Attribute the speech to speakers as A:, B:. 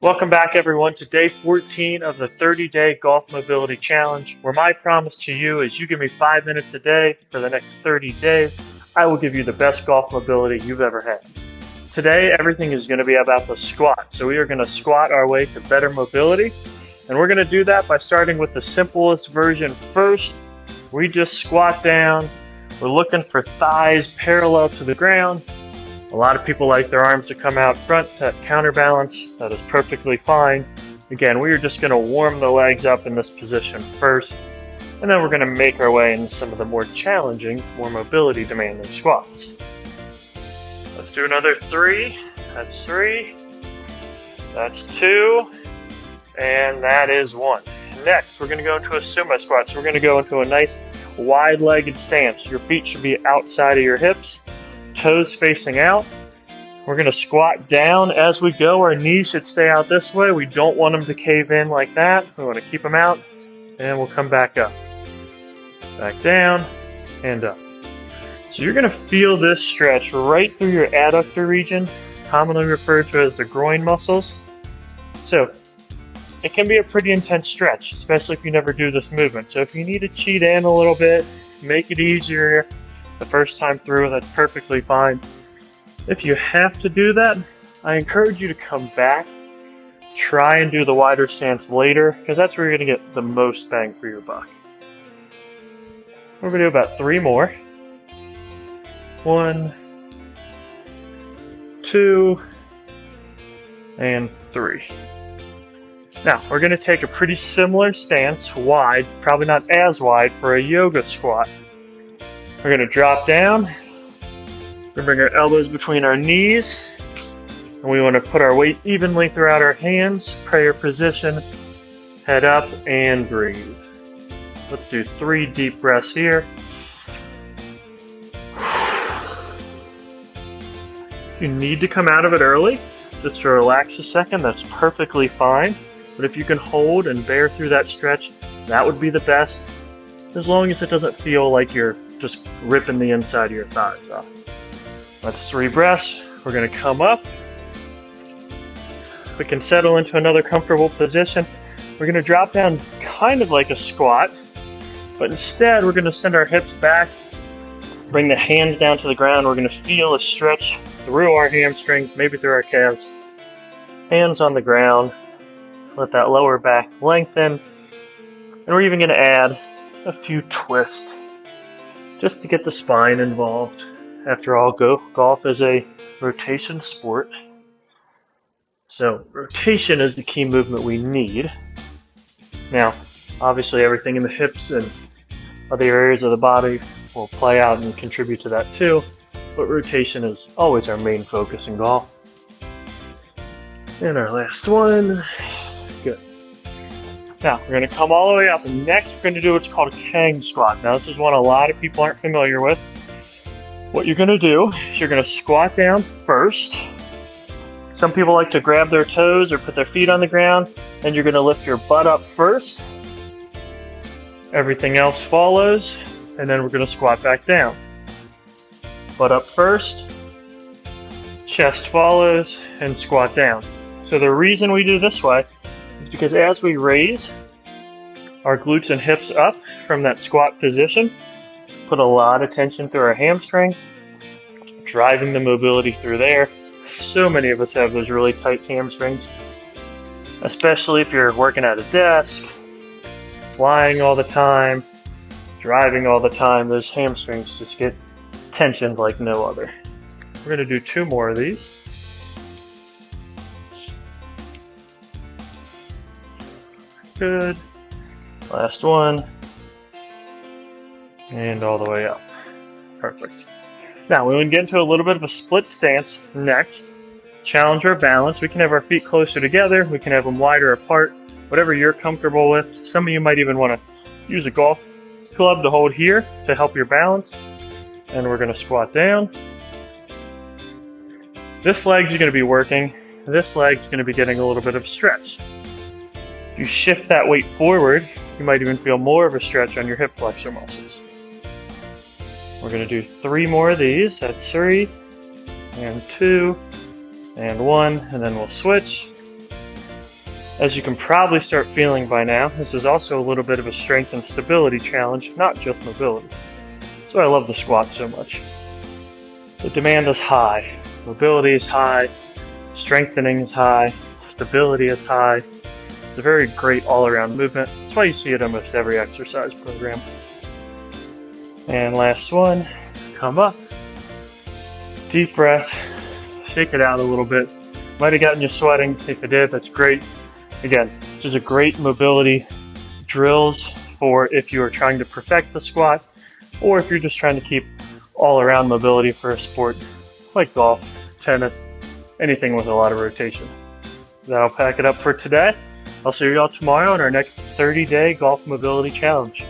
A: Welcome back, everyone, to day 14 of the 30-day Golf Mobility Challenge, where my promise to you is you give me 5 minutes a day for the next 30 days, I will give you the best golf mobility you've ever had. Today, everything is going to be about the squat. So we are going to squat our way to better mobility, and we're going to do that by starting with the simplest version first. We just squat down. We're looking for thighs parallel to the ground. A lot of people like their arms to come out front, that counterbalance. That is perfectly fine. Again, we are just going to warm the legs up in this position first, and then we're going to make our way into some of the more challenging, more mobility demanding squats. Let's do another 3. That's 3. That's 2. And that is 1. Next, we're going to go into a sumo squat. So we're going to go into a nice wide-legged stance. Your feet should be outside of your hips. Toes facing out. We're going to squat down as we go. Our knees should stay out this way. We don't want them to cave in like that. We want to keep them out, and we'll come back up. Back down and up. So you're going to feel this stretch right through your adductor region, commonly referred to as the groin muscles. So it can be a pretty intense stretch, especially if you never do this movement. So if you need to cheat in a little bit, make it easier the first time through, that's perfectly fine. If you have to do that, I encourage you to come back, try and do the wider stance later, because that's where you're going to get the most bang for your buck. We're going to do about 3 more. 1, 2, and 3. Now, we're going to take a pretty similar stance, wide, probably not as wide, for a yoga squat. We're going to drop down, we bring our elbows between our knees, and we want to put our weight evenly throughout our hands, prayer position, head up, and breathe. Let's do 3 deep breaths here. If you need to come out of it early, just to relax a second, that's perfectly fine. But if you can hold and bear through that stretch, that would be the best, as long as it doesn't feel like you're just ripping the inside of your thighs off. That's 3 breaths. We're going to come up. We can settle into another comfortable position. We're going to drop down kind of like a squat, but instead we're going to send our hips back, bring the hands down to the ground. We're going to feel a stretch through our hamstrings, maybe through our calves. Hands on the ground. Let that lower back lengthen. And we're even going to add a few twists just to get the spine involved. After all, golf is a rotation sport. So rotation is the key movement we need. Now, obviously everything in the hips and other areas of the body will play out and contribute to that too, but rotation is always our main focus in golf. And our last one. Good. Now, we're going to come all the way up, and next we're going to do what's called a Kang Squat. Now, this is one a lot of people aren't familiar with. What you're going to do is you're going to squat down first. Some people like to grab their toes or put their feet on the ground, and you're going to lift your butt up first. Everything else follows, and then we're going to squat back down. Butt up first, chest follows, and squat down. So the reason we do this way is because as we raise our glutes and hips up from that squat position, put a lot of tension through our hamstring, driving the mobility through there. So many of us have those really tight hamstrings, especially if you're working at a desk, flying all the time, driving all the time. Those hamstrings just get tensioned like no other. We're going to do 2 more of these. Good. Last one. And all the way up. Perfect. Now, we want to get into a little bit of a split stance next. Challenge our balance. We can have our feet closer together. We can have them wider apart. Whatever you're comfortable with. Some of you might even want to use a golf club to hold here to help your balance. And we're going to squat down. This leg's going to be working. This leg's going to be getting a little bit of stretch. If you shift that weight forward, you might even feel more of a stretch on your hip flexor muscles. We're going to do 3 more of these. That's 3, and 2, and 1, and then we'll switch. As you can probably start feeling by now, this is also a little bit of a strength and stability challenge, not just mobility. That's why I love the squat so much. The demand is high, mobility is high, strengthening is high, stability is high. It's a very great all-around movement. That's why you see it in almost every exercise program. And last one, come up, deep breath, shake it out a little bit. Might have gotten you sweating. If it did, that's great. Again, this is a great mobility drills for if you are trying to perfect the squat or if you're just trying to keep all-around mobility for a sport like golf, tennis, anything with a lot of rotation. That'll pack it up for today. I'll see you all tomorrow in our next 30-day golf mobility challenge.